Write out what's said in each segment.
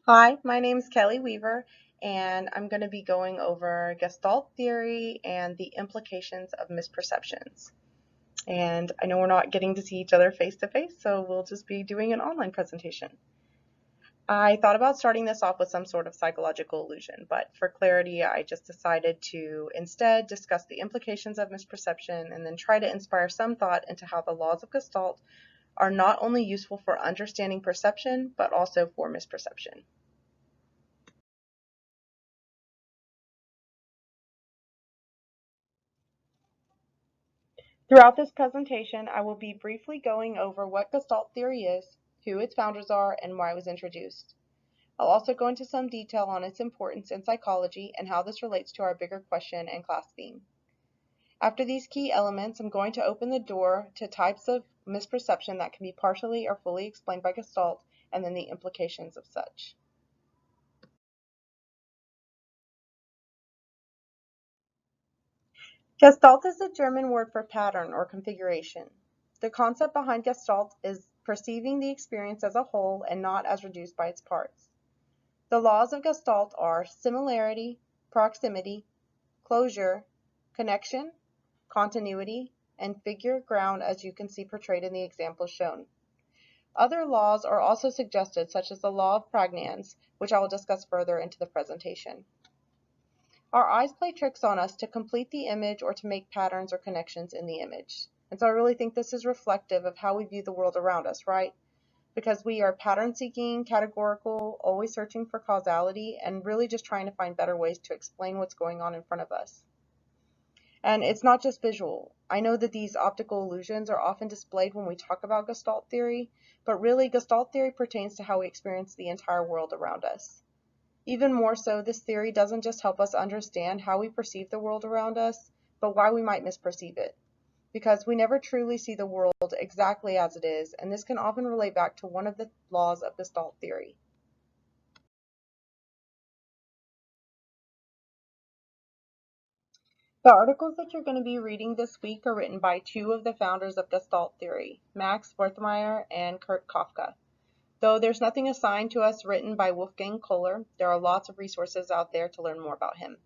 Hi, my name is Kelly Weaver, and I'm going to be going over Gestalt theory and the implications of misperceptions. And I know we're not getting to see each other face to face, so we'll just be doing an online presentation. I thought about starting this off with some sort of psychological illusion, but for clarity, I just decided to instead discuss the implications of misperception and then try to inspire some thought into how the laws of Gestalt are not only useful for understanding perception, but also for misperception. Throughout this presentation, I will be briefly going over what Gestalt theory is, who its founders are, and why it was introduced. I'll also go into some detail on its importance in psychology and how this relates to our bigger question and class theme. After these key elements, I'm going to open the door to types of misperception that can be partially or fully explained by Gestalt, and then the implications of such. Gestalt is the German word for pattern or configuration. The concept behind Gestalt is perceiving the experience as a whole and not as reduced by its parts. The laws of Gestalt are similarity, proximity, closure, connection, continuity, and figure ground, as you can see portrayed in the examples shown. Other laws are also suggested, such as the law of Pragnanz, which I will discuss further into the presentation. Our eyes play tricks on us to complete the image or to make patterns or connections in the image. And so I really think this is reflective of how we view the world around us, right? Because we are pattern seeking, categorical, always searching for causality, and really just trying to find better ways to explain what's going on in front of us. And it's not just visual. I know that these optical illusions are often displayed when we talk about Gestalt theory, but really Gestalt theory pertains to how we experience the entire world around us. Even more so, this theory doesn't just help us understand how we perceive the world around us, but why we might misperceive it. Because we never truly see the world exactly as it is, and this can often relate back to one of the laws of Gestalt theory. The articles that you're going to be reading this week are written by two of the founders of Gestalt theory, Max Wertheimer and Kurt Kafka. Though there's nothing assigned to us written by Wolfgang Kohler, there are lots of resources out there to learn more about him.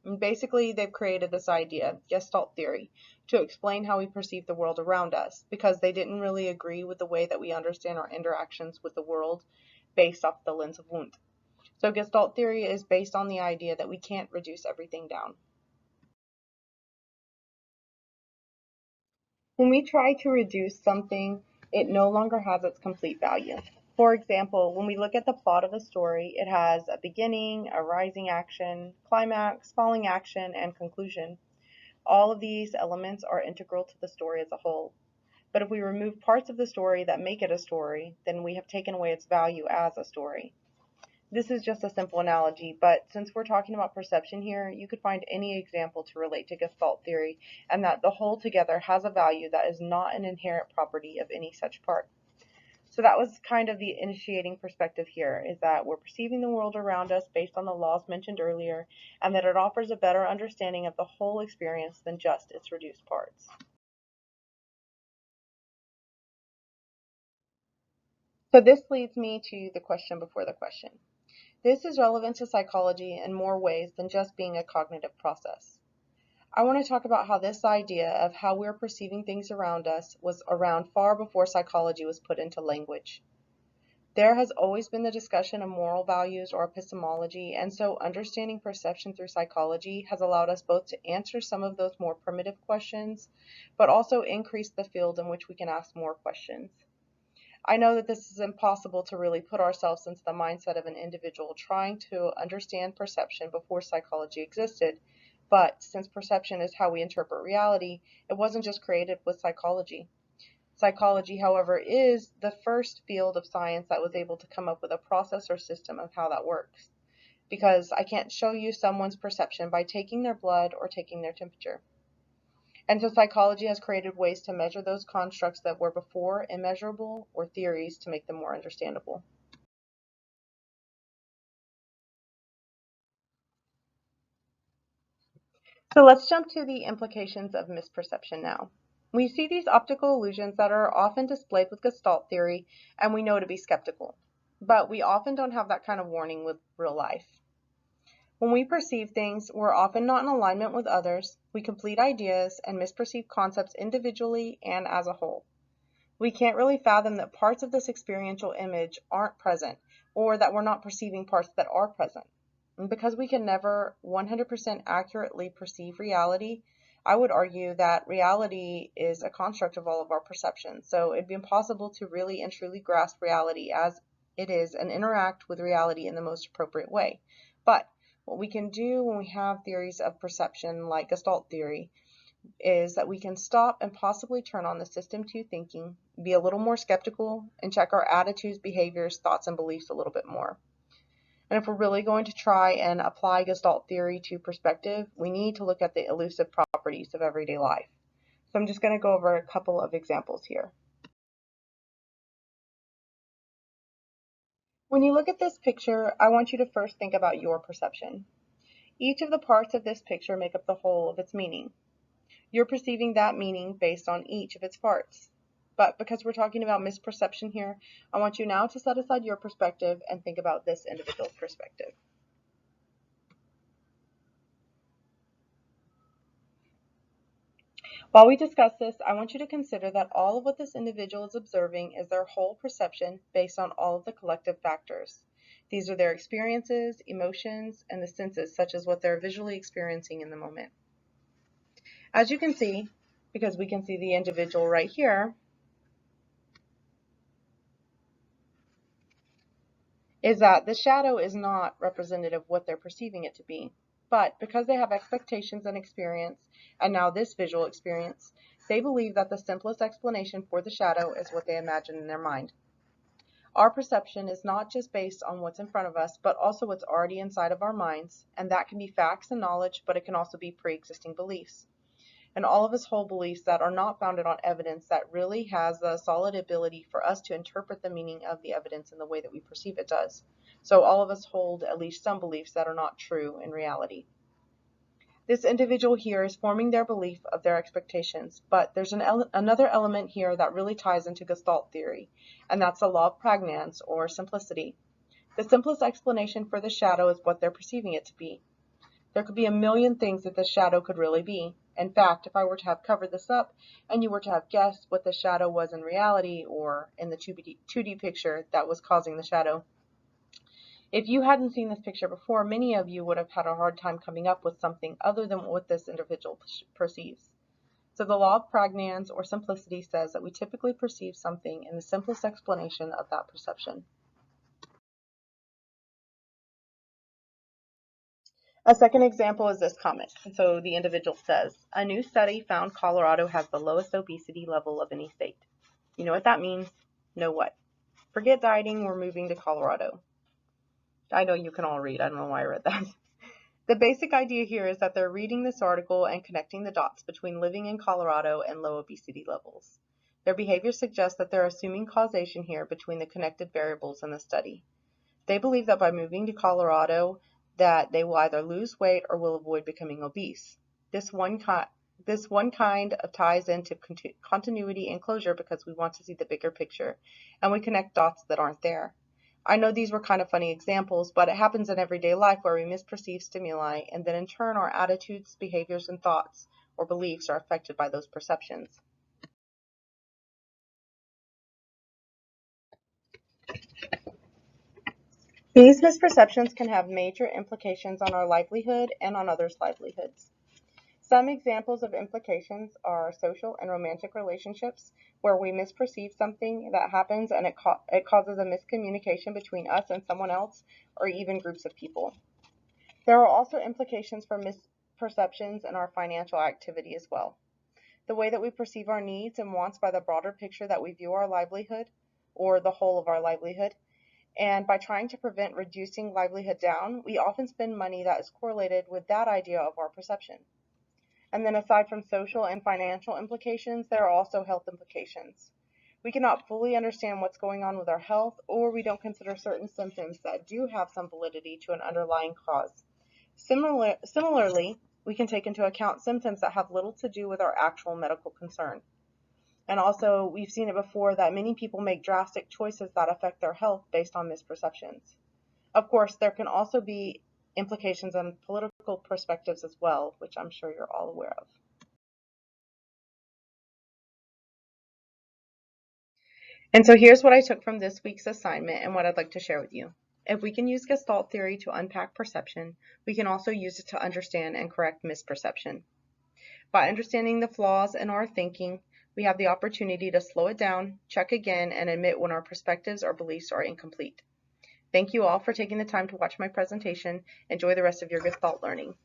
And basically, they've created this idea, Gestalt theory, to explain how we perceive the world around us, because they didn't really agree with the way that we understand our interactions with the world based off the lens of Wundt. So Gestalt theory is based on the idea that we can't reduce everything down. When we try to reduce something, it no longer has its complete value. For example, when we look at the plot of a story, it has a beginning, a rising action, climax, falling action, and conclusion. All of these elements are integral to the story as a whole. But if we remove parts of the story that make it a story, then we have taken away its value as a story. This is just a simple analogy, but since we're talking about perception here, you could find any example to relate to Gestalt theory, and that the whole together has a value that is not an inherent property of any such part. So that was kind of the initiating perspective here, is that we're perceiving the world around us based on the laws mentioned earlier, and that it offers a better understanding of the whole experience than just its reduced parts. So this leads me to the question before the question. This is relevant to psychology in more ways than just being a cognitive process. I want to talk about how this idea of how we're perceiving things around us was around far before psychology was put into language. There has always been the discussion of moral values or epistemology, and so understanding perception through psychology has allowed us both to answer some of those more primitive questions, but also increase the field in which we can ask more questions. I know that this is impossible to really put ourselves into the mindset of an individual trying to understand perception before psychology existed, but since perception is how we interpret reality, it wasn't just created with psychology. Psychology, however, is the first field of science that was able to come up with a process or system of how that works. Because I can't show you someone's perception by taking their blood or taking their temperature. And so psychology has created ways to measure those constructs that were before immeasurable, or theories to make them more understandable. So let's jump to the implications of misperception now. We see these optical illusions that are often displayed with Gestalt theory, and we know to be skeptical. but we often don't have that kind of warning with real life. When we perceive things, we're often not in alignment with others. We complete ideas and misperceive concepts individually and as a whole. We can't really fathom that parts of this experiential image aren't present, or that we're not perceiving parts that are present. And because we can never 100% accurately perceive reality, I would argue that reality is a construct of all of our perceptions. So it'd be impossible to really and truly grasp reality as it is and interact with reality in the most appropriate way. But what we can do when we have theories of perception like Gestalt theory is that we can stop and possibly turn on the system 2 thinking, be a little more skeptical, and check our attitudes, behaviors, thoughts, and beliefs a little bit more. And if we're really going to try and apply Gestalt theory to perspective, we need to look at the elusive properties of everyday life. So I'm just going to go over a couple of examples here. When you look at this picture, I want you to first think about your perception. Each of the parts of this picture make up the whole of its meaning. You're perceiving that meaning based on each of its parts. But because we're talking about misperception here, I want you now to set aside your perspective and think about this individual's perspective. While we discuss this, I want you to consider that all of what this individual is observing is their whole perception based on all of the collective factors. These are their experiences, emotions, and the senses, such as what they're visually experiencing in the moment. As you can see, because we can see the individual right here, is that the shadow is not representative of what they're perceiving it to be. But because they have expectations and experience, and now this visual experience, they believe that the simplest explanation for the shadow is what they imagine in their mind. Our perception is not just based on what's in front of us, but also what's already inside of our minds, and that can be facts and knowledge, but it can also be pre-existing beliefs. And all of us hold beliefs that are not founded on evidence that really has a solid ability for us to interpret the meaning of the evidence in the way that we perceive it does. So all of us hold at least some beliefs that are not true in reality. This individual here is forming their belief of their expectations, but there's another element here that really ties into Gestalt theory, and that's the law of pragnance, or simplicity. The simplest explanation for the shadow is what they're perceiving it to be. There could be a million things that the shadow could really be. In fact, if I were to have covered this up and you were to have guessed what the shadow was in reality or in the 2D picture that was causing the shadow, if you hadn't seen this picture before, many of you would have had a hard time coming up with something other than what this individual perceives. So the law of pragnance, or simplicity, says that we typically perceive something in the simplest explanation of that perception. A second example is this comment. So the individual says, a new study found Colorado has the lowest obesity level of any state. You know what that means? Know what? Forget dieting, we're moving to Colorado. I know you can all read. I don't know why I read that. The basic idea here is that they're reading this article and connecting the dots between living in Colorado and low obesity levels. Their behavior suggests that they're assuming causation here between the connected variables in the study. They believe that by moving to Colorado, that they will either lose weight or will avoid becoming obese. This one kind of ties into continuity and closure because we want to see the bigger picture, and we connect dots that aren't there. I know these were kind of funny examples, but it happens in everyday life where we misperceive stimuli, and then in turn our attitudes, behaviors, and thoughts or beliefs are affected by those perceptions. These misperceptions can have major implications on our livelihood and on others' livelihoods. Some examples of implications are social and romantic relationships, where we misperceive something that happens and it causes a miscommunication between us and someone else, or even groups of people. There are also implications for misperceptions in our financial activity as well. The way that we perceive our needs and wants by the broader picture that we view our livelihood, or the whole of our livelihood, and by trying to prevent reducing livelihood down, we often spend money that is correlated with that idea of our perception. And then aside from social and financial implications, there are also health implications. We cannot fully understand what's going on with our health, or we don't consider certain symptoms that do have some validity to an underlying cause. Similarly, we can take into account symptoms that have little to do with our actual medical concern. And also, we've seen it before that many people make drastic choices that affect their health based on misperceptions. Of course, there can also be implications on political perspectives as well, which I'm sure you're all aware of. And so here's what I took from this week's assignment and what I'd like to share with you. If we can use Gestalt theory to unpack perception, we can also use it to understand and correct misperception. By understanding the flaws in our thinking, we have the opportunity to slow it down, check again, and admit when our perspectives or beliefs are incomplete. Thank you all for taking the time to watch my presentation. Enjoy the rest of your Gestalt learning.